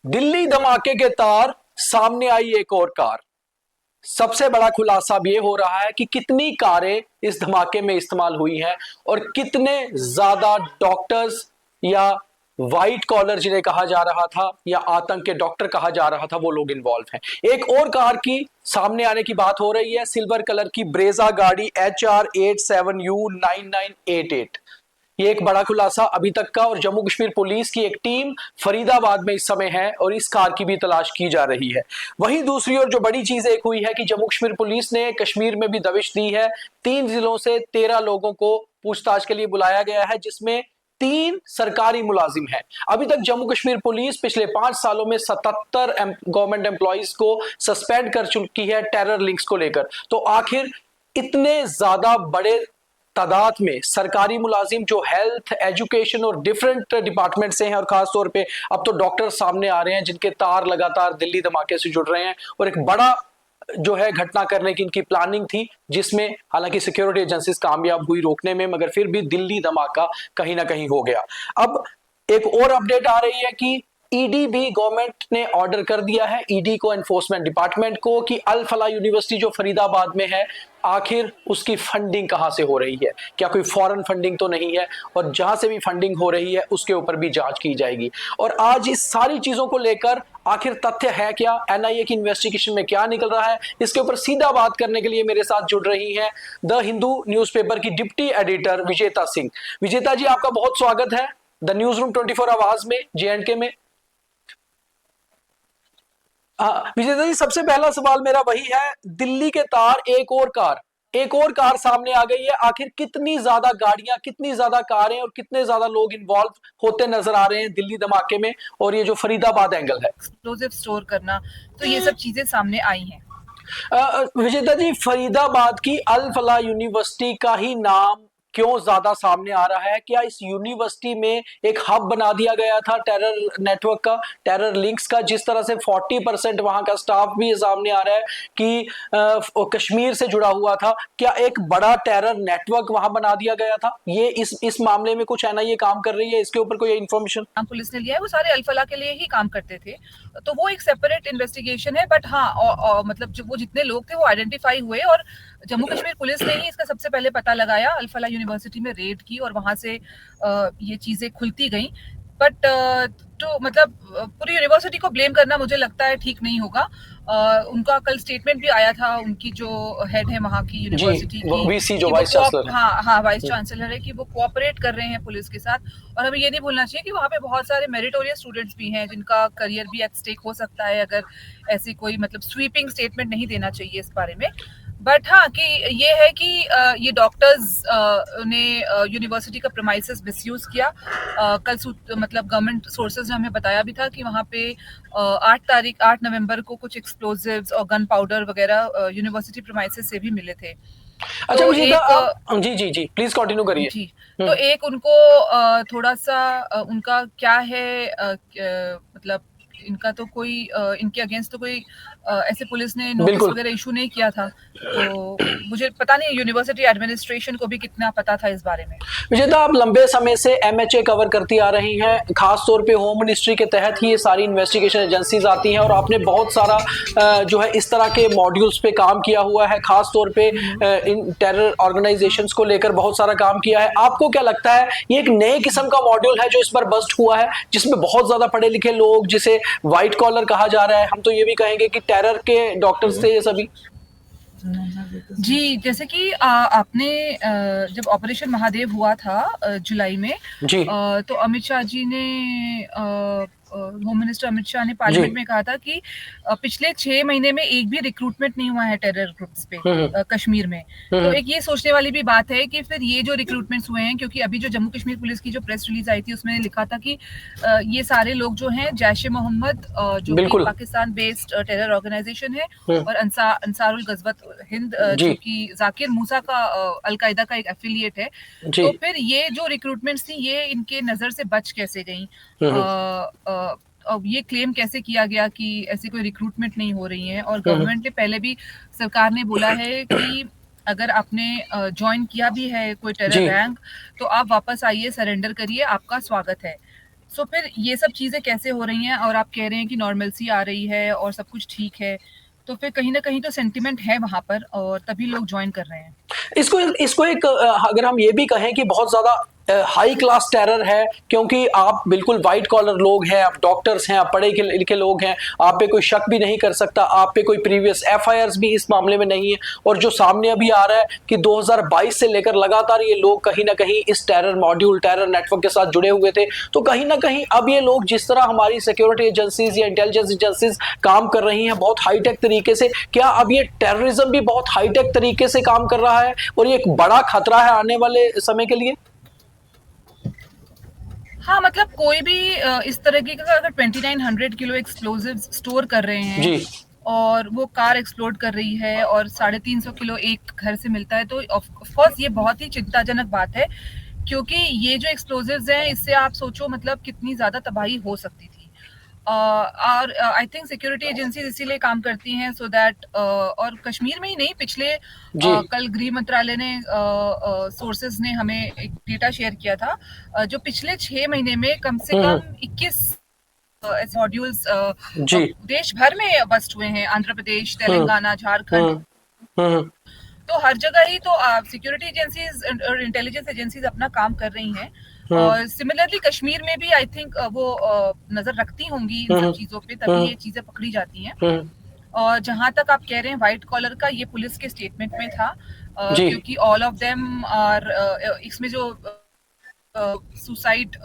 दिल्ली धमाके के तार, सामने आई एक और कार। सबसे बड़ा खुलासा अब यह हो रहा है कि कितनी कारें इस धमाके में इस्तेमाल हुई हैं और कितने ज्यादा डॉक्टर्स या व्हाइट कॉलर जिन्हें कहा जा रहा था या आतंक के डॉक्टर कहा जा रहा था, वो लोग इन्वॉल्व हैं। एक और कार की सामने आने की बात हो रही है, सिल्वर कलर की ब्रेजा गाड़ी HR87U9988। ये एक बड़ा खुलासा अभी तक का। और जम्मू कश्मीर पुलिस की एक टीम फरीदाबाद में इस समय है और इस कार की भी तलाश की जा रही है। वहीं दूसरी ओर जो बड़ी चीज एक हुई है कि जम्मू कश्मीर पुलिस ने कश्मीर में भी दबिश दी है। 3 जिलों से 13 लोगों को पूछताछ के लिए बुलाया गया है, जिसमें 3 सरकारी मुलाजिम हैं। अभी तक जम्मू कश्मीर पुलिस पिछले 5 सालों में 77 गवर्नमेंट एम्प्लॉइज को सस्पेंड कर चुकी है टेरर लिंक्स को लेकर। तो आखिर इतने ज्यादा बड़े तादाद में सरकारी मुलाजिम जो हेल्थ, एजुकेशन और डिफरेंट डिपार्टमेंट से हैं, और खासतौर पे अब तो डॉक्टर सामने आ रहे हैं जिनके तार लगातार दिल्ली धमाके से जुड़ रहे हैं, और एक बड़ा जो है घटना करने की इनकी प्लानिंग थी, जिसमें हालांकि सिक्योरिटी एजेंसीज कामयाब हुई रोकने में, मगर फिर भी दिल्ली धमाका कहीं ना कहीं हो गया। अब एक और अपडेट आ रही है कि ईडी भी गवर्नमेंट ने ऑर्डर कर दिया है, ईडी को, एनफोर्समेंट डिपार्टमेंट को, कि अल फलाह यूनिवर्सिटी जो फरीदाबाद में है, आखिर उसकी फंडिंग कहां से हो रही है, क्या कोई फॉरेन फंडिंग तो नहीं है, और जहां से भी फंडिंग हो रही है उसके ऊपर भी जांच की जाएगी। और आज इस सारी चीजों को लेकर आखिर तथ्य है क्या, एनआईए की इन्वेस्टिगेशन में क्या निकल रहा है, इसके ऊपर सीधा बात करने के लिए मेरे साथ जुड़ रही हैं द हिंदू न्यूज़पेपर की डिप्टी एडिटर विजेता सिंह। विजेता जी, आपका बहुत स्वागत है द न्यूज रूम 24 आवाज में, जे&के में। हाँ विजेता जी, सबसे पहला सवाल मेरा वही है, दिल्ली के तार, एक और कार सामने आ गई है। आखिर कितनी ज्यादा गाड़ियां, कितनी ज्यादा कारें और कितने ज्यादा लोग इन्वॉल्व होते नजर आ रहे हैं दिल्ली धमाके में, और ये जो फरीदाबाद एंगल है, एक्सप्लोजिव स्टोर करना, तो ये सब चीजें सामने आई हैं। विजेता जी, फरीदाबाद की अल फलाह यूनिवर्सिटी का ही नाम क्यों ज्यादा सामने आ रहा है? क्या इस यूनिवर्सिटी में एक हब बना दिया गया था टेरर नेटवर्क का, टेरर लिंक्स का, जिस तरह से 40% वहां का स्टाफ भी सामने आ रहा है कि कश्मीर से जुड़ा हुआ था? क्या एक बड़ा टेरर नेटवर्क वहां बना दिया गया था? ये इस मामले में कुछ एनआईए काम कर रही है, इसके ऊपर कोई इंफॉर्मेशन? पुलिस ने लिया है, वो सारे अल्फला के लिए ही काम करते थे, तो वो एक सेपरेट इन्वेस्टिगेशन है। बट हाँ, मतलब जो वो जितने लोग थे वो आइडेंटिफाई हुए, और जम्मू कश्मीर पुलिस ने ही इसका सबसे पहले पता लगाया, अल्फला यूनिवर्सिटी में रेड की और वहां से ये चीजें खुलती गई। बट तो मतलब पूरी यूनिवर्सिटी को ब्लेम करना मुझे लगता है ठीक नहीं होगा। उनका कल स्टेटमेंट भी आया था, उनकी जो हेड है वहाँ की यूनिवर्सिटी की, वीसी जो कि वाइस चांसलर है। हाँ हाँ, वाइस चांसलर है, कि वो कोऑपरेट कर रहे हैं पुलिस के साथ। और हमें ये नहीं भूलना चाहिए कि वहाँ पे बहुत सारे मेरिटोरियस स्टूडेंट्स भी हैं जिनका करियर भी एट स्टेक हो सकता है, अगर ऐसी कोई मतलब स्वीपिंग स्टेटमेंट नहीं देना चाहिए इस बारे में। बट हाँ, कि ये है कि ये डॉक्टर्स ने यूनिवर्सिटी का प्रीमाइसेस मिसयूज किया। कल मतलब गवर्नमेंट सोर्सेज ने हमें बताया भी था कि वहाँ पे 8 नवंबर को कुछ एक्सप्लोजिव्स और गन पाउडर वगैरह यूनिवर्सिटी प्रीमाइसेस से भी मिले थे। अच्छा तो विजेता, एक जी जी जी, प्लीज कंटिन्यू करिए। जी, तो एक उनको थोड़ा सा उनका क्या है, मतलब इनका तो कोई इनके अगेंस्ट तो कोई ऐसे पुलिस ने नोटिस बिल्कुल। वगैरह इशू नहीं किया था, तो मुझे पता नहीं यूनिवर्सिटी एडमिनिस्ट्रेशन को भी कितना पता था इस बारे में। विजेता, आप लंबे समय से एमएचए कवर करती आ रही हैं, खास तौर पे होम मिनिस्ट्री के तहत ही ये सारी इन्वेस्टिगेशन एजेंसीज आती हैं, और आपने बहुत सारा जो है इस तरह के मॉड्यूल्स पे काम किया हुआ है, खास तौर पे इन टेरर ऑर्गेनाइजेशंस को लेकर बहुत सारा काम किया है। आपको क्या लगता है, ये एक नए किस्म का मॉड्यूल है जो इस बार बस्ट हुआ है, जिसमें बहुत ज्यादा पढ़े लिखे लोग, जिसे व्हाइट कॉलर कहा जा रहा है, हम तो ये भी कहेंगे कि टेरर के डॉक्टर्स थे ये सभी? जी, जैसे कि आपने जब ऑपरेशन महादेव हुआ था जुलाई में, जी तो अमित शाह जी ने होम मिनिस्टर अमित शाह ने जी। पार्लियामेंट में कहा था कि पिछले 6 महीने में एक भी रिक्रूटमेंट नहीं हुआ है टेरर ग्रुप्स पे कश्मीर में। तो एक ये सोचने वाली भी बात है कि फिर ये जो रिक्रूटमेंट्स हुए हैं, क्योंकि अभी जो जम्मू कश्मीर पुलिस की जो प्रेस रिलीज आई थी उसमें लिखा था कि ये सारे लोग जो हैं जैश ए मोहम्मद, जो कि बिल्कुल। पाकिस्तान बेस्ड टेरर ऑर्गेनाइजेशन है, और अंसारुल गजवत हिंद, जी जो कि जाकिर मूसा का अलकायदा का एक एफिलिएट है। जी। तो फिर ये जो रिक्रूटमेंट्स थी, ये इनके नजर से बच कैसे गई? अब ये क्लेम कैसे किया गया कि ऐसी कोई रिक्रूटमेंट नहीं हो रही है? और गवर्नमेंट ने पहले भी, सरकार ने बोला है कि अगर आपने ज्वाइन किया भी है कोई टेरर जी रैंक, तो आप वापस आइए, सरेंडर करिए, आपका स्वागत है। सो फिर ये सब चीजें कैसे हो रही हैं और आप कह रहे हैं कि नॉर्मलसी आ रही है और सब कुछ ठीक है, तो फिर कहीं ना कहीं तो सेंटिमेंट है वहां पर और तभी लोग ज्वाइन कर रहे हैं। इसको इसको एक अगर हम ये भी कहें कि बहुत ज्यादा हाई क्लास टेरर है, क्योंकि आप बिल्कुल व्हाइट कॉलर लोग हैं, आप डॉक्टर्स हैं, आप पढ़े लिखे लोग हैं, आप पे कोई शक भी नहीं कर सकता, आप पे कोई प्रीवियस एफआईआर्स भी इस मामले में नहीं है, और जो सामने अभी आ रहा है कि 2022 से लेकर लगातार ये लोग कहीं ना कहीं इस टेरर मॉड्यूल, टेरर नेटवर्क के साथ जुड़े हुए थे, तो कहीं ना कहीं अब ये लोग जिस तरह हमारी सिक्योरिटी एजेंसीज या इंटेलिजेंस एजेंसीज काम कर रही हैं बहुत हाईटेक तरीके से, क्या अब ये टेररिज्म भी बहुत हाईटेक तरीके से काम कर रहा है और ये एक बड़ा खतरा है आने वाले समय के लिए? हाँ, मतलब कोई भी इस तरह की अगर 2900 किलो एक्सप्लोजिव्स स्टोर कर रहे हैं जी। और वो कार एक्सप्लोड कर रही है और 350 किलो एक घर से मिलता है, तो ऑफ कोर्स ये बहुत ही चिंताजनक बात है, क्योंकि ये जो एक्सप्लोजिव्स हैं इससे आप सोचो मतलब कितनी ज्यादा तबाही हो सकती थी। और आई थिंक सिक्योरिटी एजेंसीज इसीलिए काम करती हैं सो दैट, और कश्मीर में ही नहीं, पिछले जी। कल गृह मंत्रालय ने सोर्सेज ने हमें एक डेटा शेयर किया था, जो पिछले 6 महीने में कम से कम 21 ऐसे मॉड्यूल्स जी। देश भर में बस्ट हुए हैं, आंध्र प्रदेश, तेलंगाना, झारखंड, तो हर जगह ही तो सिक्योरिटी एजेंसीज और इंटेलिजेंस एजेंसीज अपना काम कर रही हैं। और सिमिलरली कश्मीर में भी आई थिंक वो नजर रखती होंगी इन सब चीजों पे, तभी ये चीजें पकड़ी जाती हैं। और जहां तक आप कह रहे हैं व्हाइट कॉलर का, ये पुलिस के स्टेटमेंट में था, क्योंकि ऑल ऑफ देम आर, इसमें जो सुसाइड,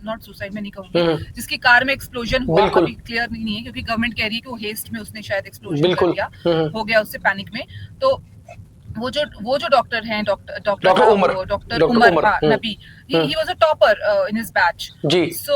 नॉट सुसाइड मैं नहीं कहूंगी, जिसकी कार में एक्सप्लोजन हुआ अभी क्लियर नहीं है, क्योंकि गवर्नमेंट कह रही है कि वो हेस्ट में उसने शायद एक्सप्लोजन कर दिया, हो गया उससे पैनिक में। तो वो जो डॉक्टर हैं, doctor Umar Nabi, he was a topper in his batch ji. So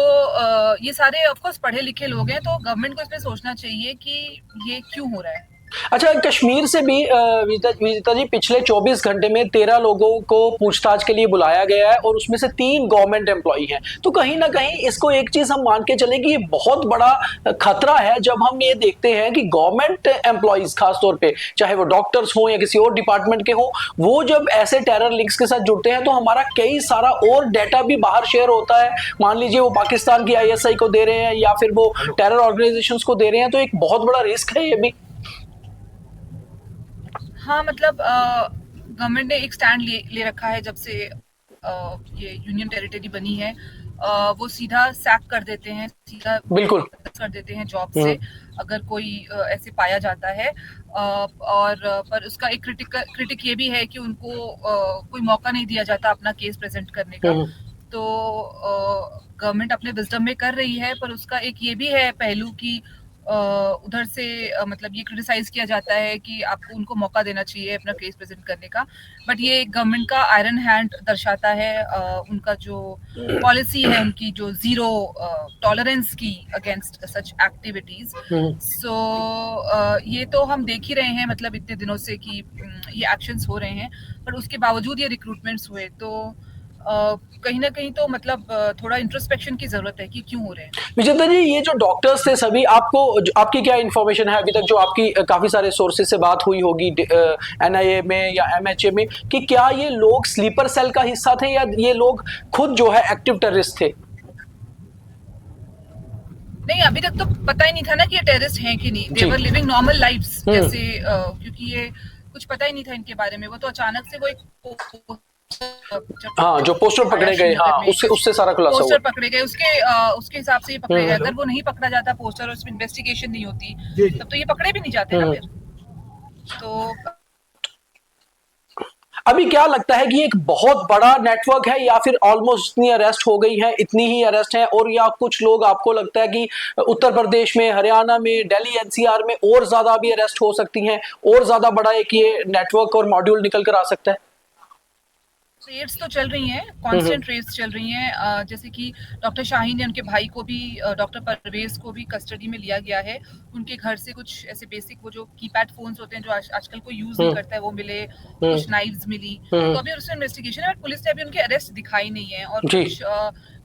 ये सारे ऑफ कोर्स पढ़े लिखे लोग हैं, तो गवर्नमेंट को इसमें सोचना चाहिए कि ये क्यों हो रहा है। अच्छा, कश्मीर से भी विजेता जी पिछले 24 घंटे में 13 लोगों को पूछताछ के लिए बुलाया गया है और उसमें से 3 गवर्नमेंट एम्प्लॉई हैं, तो कहीं ना कहीं इसको एक चीज हम मान के चले कि ये बहुत बड़ा खतरा है जब हम ये देखते हैं कि गवर्नमेंट एम्प्लॉइज खासतौर पे, चाहे वो डॉक्टर्स हो या किसी और डिपार्टमेंट के हो, वो जब ऐसे टेरर लिंक्स के साथ जुड़ते हैं तो हमारा कई सारा और डाटा भी बाहर शेयर होता है। मान लीजिए वो पाकिस्तान की आईएसआई को दे रहे हैं या फिर वो टेरर ऑर्गेनाइजेशंस को दे रहे हैं, तो एक बहुत बड़ा रिस्क है ये भी। हाँ, मतलब गवर्नमेंट ने एक स्टैंड ले रखा है जब से ये यूनियन टेरिटरी बनी है, वो सीधा सैक कर देते हैं, सीधा बिल्कुल कर देते हैं जॉब से अगर कोई ऐसे पाया जाता है। और पर उसका एक क्रिटिक ये भी है कि उनको कोई मौका नहीं दिया जाता अपना केस प्रेजेंट करने का। तो गवर्नमेंट अपने विजडम में कर रही है, पर उसका एक ये भी है पहलू कि उधर से मतलब ये क्रिटिसाइज किया जाता है कि आपको उनको मौका देना चाहिए अपना केस प्रेजेंट करने का, बट ये गवर्नमेंट का आयरन हैंड दर्शाता है, उनका जो पॉलिसी है, उनकी जो जीरो टॉलरेंस की अगेंस्ट सच एक्टिविटीज। सो ये तो हम देख ही रहे हैं, मतलब इतने दिनों से कि ये एक्शंस हो रहे हैं, पर उसके बावजूद ये रिक्रूटमेंट्स हुए, तो कहीं ना कहीं तो मतलब थोड़ा इंट्रोस्पेक्शन की जरूरत है कि क्यों हो रहे हैं। विजेता जी, ये जो डॉक्टर्स थे सभी, आपकी क्या इन्फॉर्मेशन है अभी तक, जो आपकी काफी सारे सोर्सेज से बात हुई होगी एनआईए में या एमएचए में, कि क्या ये लोग स्लीपर सेल का हिस्सा थे या ये लोग खुद जो है एक्टिव टेररिस्ट थे? नहीं, अभी तक तो पता ही नहीं था ना कि ये टेररिस्ट हैं कि नहीं, दे वर लिविंग नॉर्मल लाइव्स, जैसे क्योंकि ये कुछ पता ही नहीं था इनके बारे में। वो तो अचानक से वो एक हाँ, जो पोस्टर पकड़े गए, हाँ, उससे सारा खुलासा हुआ। पोस्टर पकड़े गए, उसके हिसाब से ये पकड़े गए। अगर वो नहीं पकड़ा जाता पोस्टर और उसमें इन्वेस्टिगेशन नहीं होती, तब तो ये पकड़े भी नहीं जाते ना फिर। तो अभी क्या लगता है कि एक बहुत बड़ा नेटवर्क है या फिर ऑलमोस्ट इतनी अरेस्ट हो गई है, इतनी ही अरेस्ट है, और या कुछ लोग आपको लगता है कि उत्तर प्रदेश में, हरियाणा में, दिल्ली एनसीआर में और ज्यादा भी अरेस्ट हो सकती हैं, और ज्यादा बड़ा एक ये नेटवर्क और मॉड्यूल निकल कर आ सकता है? रेड्स तो चल रही हैं, कांस्टेंट रेड्स चल रही हैं, जैसे कि डॉक्टर शाहीन ने उनके भाई को भी, डॉक्टर परवेज को भी कस्टडी में लिया गया है। उनके घर से कुछ ऐसे बेसिक वो जो कीपैड फोन्स होते हैं जो आजकल कोई यूज नहीं करता है वो मिले, कुछ नाइव्स मिली, तो अभी उसमें इन्वेस्टिगेशन है। पुलिस ने अभी उनके अरेस्ट दिखाई नहीं है, और कुछ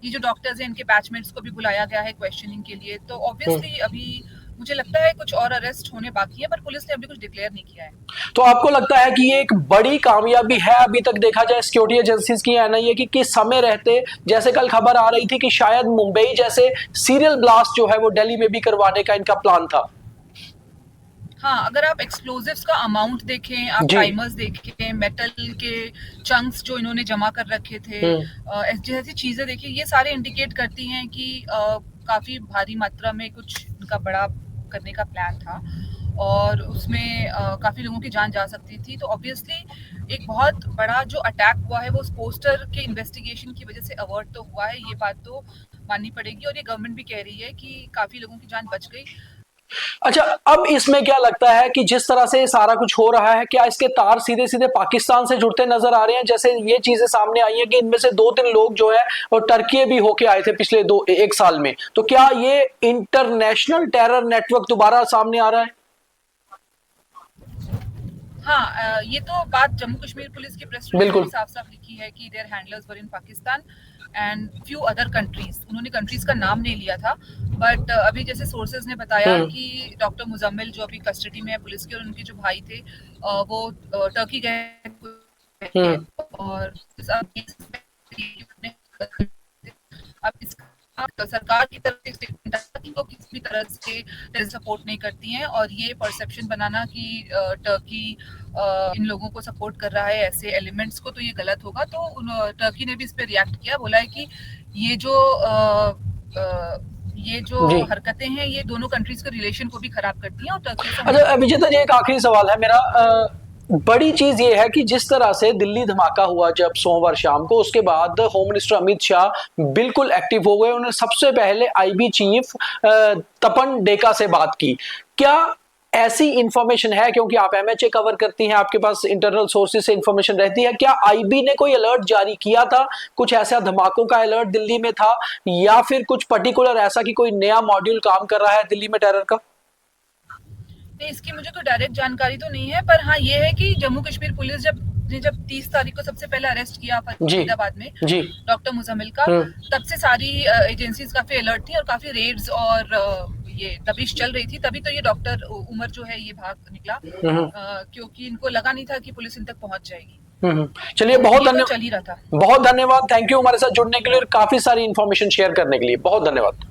ये जो डॉक्टर्स हैं इनके बैचमेट्स को भी बुलाया गया है क्वेश्चनिंग के लिए। तो ऑब्वियसली अभी मुझे लगता है कुछ और अरेस्ट होने बाकी है, पर पुलिस ने अभी कुछ डिक्लेयर नहीं किया है। तो आपको लगता है कि ये एक बड़ी कामयाबी है अभी तक देखा जाए सिक्योरिटी एजेंसीज की, एनआईए की, कि समय रहते, जैसे कल खबर आ रही थी कि शायद मुंबई जैसे सीरियल ब्लास्ट जो है वो दिल्ली में भी करवाने का इनका प्लान था? हाँ, अगर आप एक्सप्लोजिव्स का अमाउंट देखें, आप जी। टाइमर्स देखें, मेटल के चंक्स जो इन्होंने जमा कर रखे थे, जैसी चीजें देखिए, ये सारे इंडिकेट करती हैं कि काफी भारी मात्रा में कुछ इनका बड़ा करने का प्लान था और उसमें काफी लोगों की जान जा सकती थी। तो ऑब्वियसली एक बहुत बड़ा जो अटैक हुआ है वो उस पोस्टर के इन्वेस्टिगेशन की वजह से अवर्ट तो हुआ है, ये बात तो माननी पड़ेगी और ये गवर्नमेंट भी कह रही है कि काफी लोगों की जान बच गई। अच्छा, अब इसमें क्या लगता है कि जिस तरह से सारा कुछ हो रहा है, क्या इसके तार सीधे सीधे पाकिस्तान से जुड़ते नजर आ रहे हैं? जैसे ये चीजें सामने आई हैं कि इनमें से 2-3 लोग जो है और टर्की भी होके आए थे पिछले 1 साल में, तो क्या ये इंटरनेशनल टेरर नेटवर्क दोबारा सामने आ रहा है? हाँ, ये तो बात जम्मू कश्मीर पुलिस की प्रेस रिलीज बिल्कुल। में साफ साफ लिखी है कि their handlers were in Pakistan and few other countries. उन्होंने कंट्रीज का नाम नहीं लिया था, बट अभी जैसे सोर्सेज ने बताया कि डॉक्टर मुजम्मिल जो अभी कस्टडी में है पुलिस के और उनके जो भाई थे वो टर्की गए और अब इसका सरकार की तरफ से स्टेटमेंट आया कि वो किसी भी तरह से सपोर्ट नहीं करती हैं और ये परसेप्शन बनाना कि टर्की इन लोगों को सपोर्ट कर रहा है, ऐसे एलिमेंट्स को, तो ये गलत होगा। तो टर्की ने भी इस पे रिएक्ट किया, बोला है कि ये जो हरकतें हैं ये दोनों कंट्रीज के रिलेशन को भी खराब करती हैं और टर्की से। अच्छा विजेता जी, एक आखिरी सवाल है मेरा। बड़ी चीज ये है कि जिस तरह से दिल्ली धमाका हुआ जब सोमवार शाम को, उसके बाद होम मिनिस्टर अमित शाह बिल्कुल एक्टिव हो गए। उन्होंने सबसे पहले आईबी चीफ तपन डेका से बात की। क्या ऐसी इंफॉर्मेशन है, क्योंकि आप एमएचए कवर करती हैं, आपके पास इंटरनल सोर्सेज से इंफॉर्मेशन रहती है, क्या आईबी ने कोई अलर्ट जारी किया था, कुछ ऐसा धमाकों का अलर्ट दिल्ली में था, या फिर कुछ पर्टिकुलर ऐसा कि कोई नया मॉड्यूल काम कर रहा है दिल्ली में टेरर का? नहीं, इसकी मुझे तो डायरेक्ट जानकारी तो नहीं है, पर हाँ ये है कि जम्मू कश्मीर पुलिस जब 30 तारीख को सबसे पहले अरेस्ट किया फरीदाबाद में डॉक्टर मुजम्मिल का, तब से सारी एजेंसीज काफी अलर्ट थी और काफी रेड्स और ये दबिश चल रही थी। तभी तो ये डॉक्टर उमर जो है ये भाग निकला, क्योंकि इनको लगा नहीं था कि पुलिस इन तक पहुंच जाएगी। चलिए, बहुत धन्यवाद। चल ही रहा था। बहुत धन्यवाद, थैंक यू हमारे साथ जुड़ने के लिए और काफी सारी इंफॉर्मेशन शेयर करने के लिए। बहुत धन्यवाद।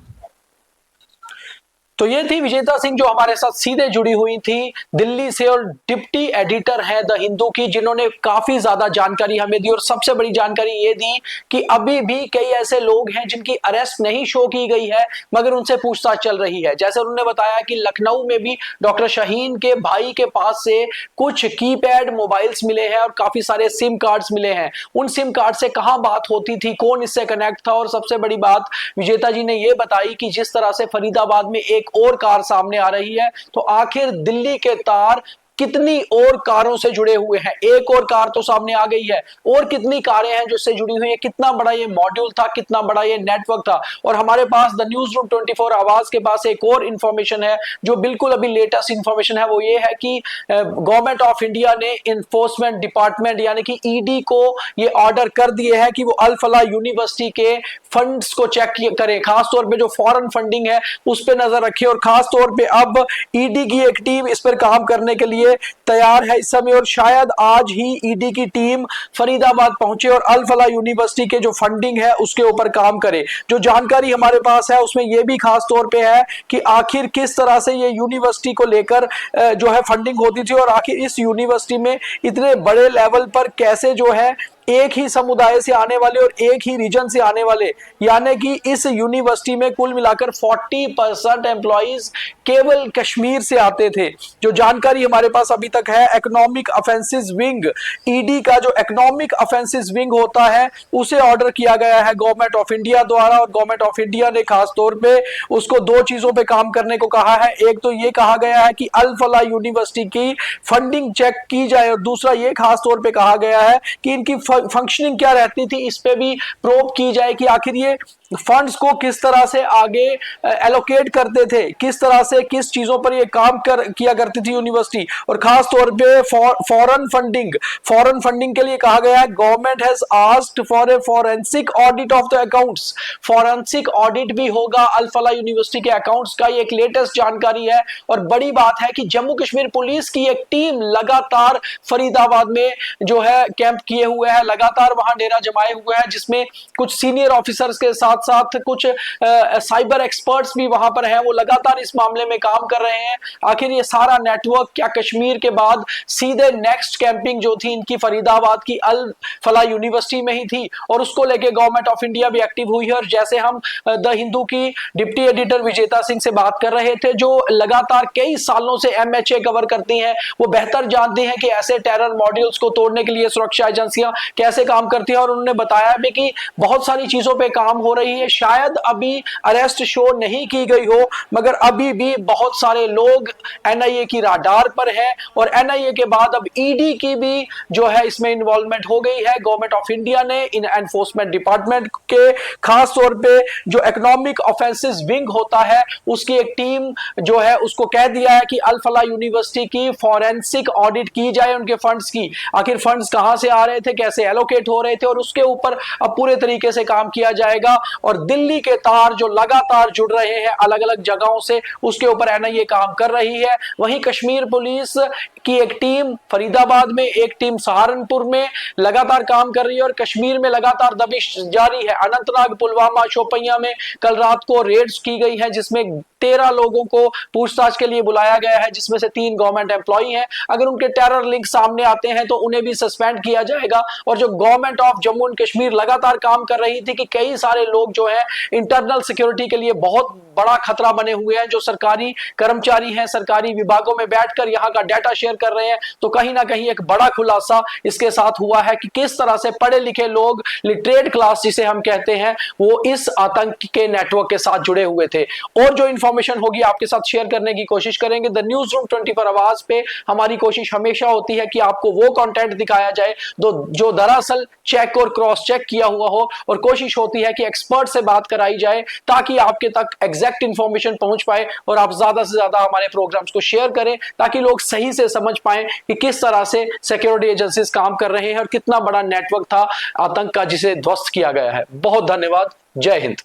तो ये थी विजेता सिंह जो हमारे साथ सीधे जुड़ी हुई थी दिल्ली से और डिप्टी एडिटर है द हिंदू की, जिन्होंने काफी ज्यादा जानकारी हमें दी। और सबसे बड़ी जानकारी ये दी कि अभी भी कई ऐसे लोग हैं जिनकी अरेस्ट नहीं शो की गई है मगर उनसे पूछताछ चल रही है। जैसे उन्होंने बताया कि लखनऊ में भी डॉक्टर शाहीन के भाई के पास से कुछ कीपैड मोबाइल्स मिले हैं और काफी सारे सिम कार्ड्स मिले हैं। उन सिम कार्ड से कहां बात होती थी, कौन इससे कनेक्ट था। और सबसे बड़ी बात विजेता जी ने यह बताई कि जिस तरह से फरीदाबाद में एक और कार सामने आ रही है, तो आखिर दिल्ली के तार कितनी और कारों से जुड़े हुए हैं। एक और कार तो सामने आ गई है, और कितनी कारें हैं जिससे जुड़ी हुई हैं, कितना बड़ा ये मॉड्यूल था, कितना बड़ा ये नेटवर्क था। और हमारे पास द न्यूज रूम 24 आवाज के पास एक और इंफॉर्मेशन है जो बिल्कुल अभी लेटेस्ट इंफॉर्मेशन है। वो ये है कि गवर्नमेंट ऑफ इंडिया ने इन्फोर्समेंट डिपार्टमेंट यानी कि ईडी को ये ऑर्डर कर दिए है कि वो अल फलाह यूनिवर्सिटी के फंड्स को चेक करे, खासतौर पे जो फॉरेन फंडिंग है उस पर नजर रखे। और खासतौर पे अब ईडी की एक टीम इस पर काम करने के लिए तैयार है इस समय, और शायद आज ही ईडी की टीम फरीदाबाद पहुंचे और अल फलाह यूनिवर्सिटी के जो फंडिंग है उसके ऊपर काम करे। जो जानकारी हमारे पास है उसमें यह भी खास तौर पे है कि आखिर किस तरह से ये यूनिवर्सिटी को लेकर जो है फंडिंग होती थी, और आखिर इस यूनिवर्सिटी में इतने बड़े लेवल पर कैसे जो है एक ही समुदाय से आने वाले और एक ही रीजन से आने वाले, यानी कि इस यूनिवर्सिटी में कुल मिलाकर 40% एम्प्लॉइज केवल कश्मीर से आते थे। जो जानकारी हमारे पास अभी तक है, इकोनॉमिक ऑफेंसेस विंग, ईडी का जो इकोनॉमिक ऑफेंसेस विंग होता है उसे ऑर्डर किया गया है गवर्नमेंट ऑफ इंडिया द्वारा, और गवर्नमेंट ऑफ इंडिया ने खास तौर पे उसको दो चीजों पे काम करने को कहा है। एक तो ये कहा गया है कि अल फलाह यूनिवर्सिटी की फंडिंग चेक की जाए, और दूसरा ये खास तौर पे कहा गया है कि इनकी फंक्शनिंग क्या रहती थी इस पे भी प्रोब की जाए कि आखिर ये फंड्स को किस तरह से आगे एलोकेट करते थे, किस तरह से किस चीजों पर ये काम किया करती थी यूनिवर्सिटी। और खास तौर पे फॉरेन फंडिंग के लिए कहा गया है government has asked for a forensic audit of the accounts. Forensic audit भी होगा अल फला यूनिवर्सिटी के अकाउंट्स का, ये एक लेटेस्ट जानकारी है। और बड़ी बात है कि जम्मू कश्मीर पुलिस की एक टीम लगातार फरीदाबाद में जो है कैंप किए हुए है, लगातार वहां डेरा जमाए हुए हैं, जिसमें कुछ सीनियर ऑफिसर्स के साथ साथ कुछ साइबर एक्सपर्ट्स भी वहां पर हैं, वो लगातार इस मामले में काम कर रहे हैं। आखिर ये सारा नेटवर्क क्या कश्मीर के बाद सीधे नेक्स्ट कैंपिंग जो थी इनकी फरीदाबाद की अल फला यूनिवर्सिटी में ही थी, और उसको लेके गवर्नमेंट ऑफ इंडिया भी एक्टिव हुई है। और जैसे हम द हिंदू की डिप्टी एडिटर विजेता सिंह से बात कर रहे थे, जो लगातार कई सालों से एमएचए कवर करती हैं, वो बेहतर जानती हैं कि ऐसे टेरर मॉड्यूल्स को तोड़ने के लिए सुरक्षा एजेंसियां कैसे काम करती हैं। और उन्होंने बताया भी कि बहुत सारी चीजों पे काम हो रही है, शायद अभी अरेस्ट शो नहीं की गई हो, मगर अभी भी बहुत सारे लोग एनआईए की राडार पर है। और एनआईए के बाद अब ईडी की भी जो है इसमें इन्वॉल्वमेंट हो गई है। गवर्नमेंट ऑफ इंडिया ने इन एनफोर्समेंट डिपार्टमेंट के खास तौर पे जो इकोनॉमिक ऑफेंसेस विंग होता है उसकी एक टीम जो है उसको कह दिया है कि अल फला यूनिवर्सिटी की फॉरेंसिक ऑडिट की जाए उनके फंड्स की। आखिर फंड्स कहां से आ रहे थे, कैसे एलोकेट हो रहे थे, और उसके ऊपर अब पूरे तरीके से काम किया जाएगा। और दिल्ली के तार जो लगातार जुड़ रहे हैं अलग अलग जगहों से, उसके ऊपर एनआईए काम कर रही है। वहीं कश्मीर पुलिस की एक टीम फरीदाबाद में, एक टीम सहारनपुर में लगातार काम कर रही है, और कश्मीर में लगातार दबिश जारी है। अनंतनाग, पुलवामा, शोपियां में कल रात को रेड्स की गई है, जिसमें 13 लोगों को पूछताछ के लिए बुलाया गया है, जिसमें से 3 गवर्नमेंट एम्प्लॉई हैं। अगर उनके टेरर लिंक सामने आते हैं तो उन्हें भी सस्पेंड किया जाएगा। और जो government of Jammu and Kashmir लगातार काम कर रही थी कि कई सारे लोग जो है इंटरनल सिक्योरिटी के लिए बहुत बड़ा खतरा बने हुए हैं, जो सरकारी कर्मचारी हैं, सरकारी विभागों में बैठकर यहाँ का डाटा शेयर कर रहे हैं, तो कहीं ना कहीं एक बड़ा खुलासा इसके साथ हुआ है कि किस तरह से पढ़े लिखे लोग, लिटरेट क्लास जिसे हम कहते हैं, वो इस आतंक के नेटवर्क के साथ जुड़े हुए थे। और जो इंफॉर्मेशन होगी आपके साथ शेयर करने की कोशिश करेंगे। द न्यूज रूम 24 आवाज पे हमारी कोशिश हमेशा होती है कि आपको वो कंटेंट दिखाया जाए जो दरअसल चेक और क्रॉस चेक किया हुआ हो, और कोशिश होती है कि एक्सपर्ट से बात कराई जाए ताकि आपके तक एग्जैक्ट इंफॉर्मेशन पहुंच पाए, और आप ज्यादा से ज्यादा हमारे प्रोग्राम्स को शेयर करें ताकि लोग सही से समझ पाएं कि किस तरह से सिक्योरिटी एजेंसीज काम कर रहे हैं और कितना बड़ा नेटवर्क था आतंक का जिसे ध्वस्त किया गया है। बहुत धन्यवाद। जय हिंद।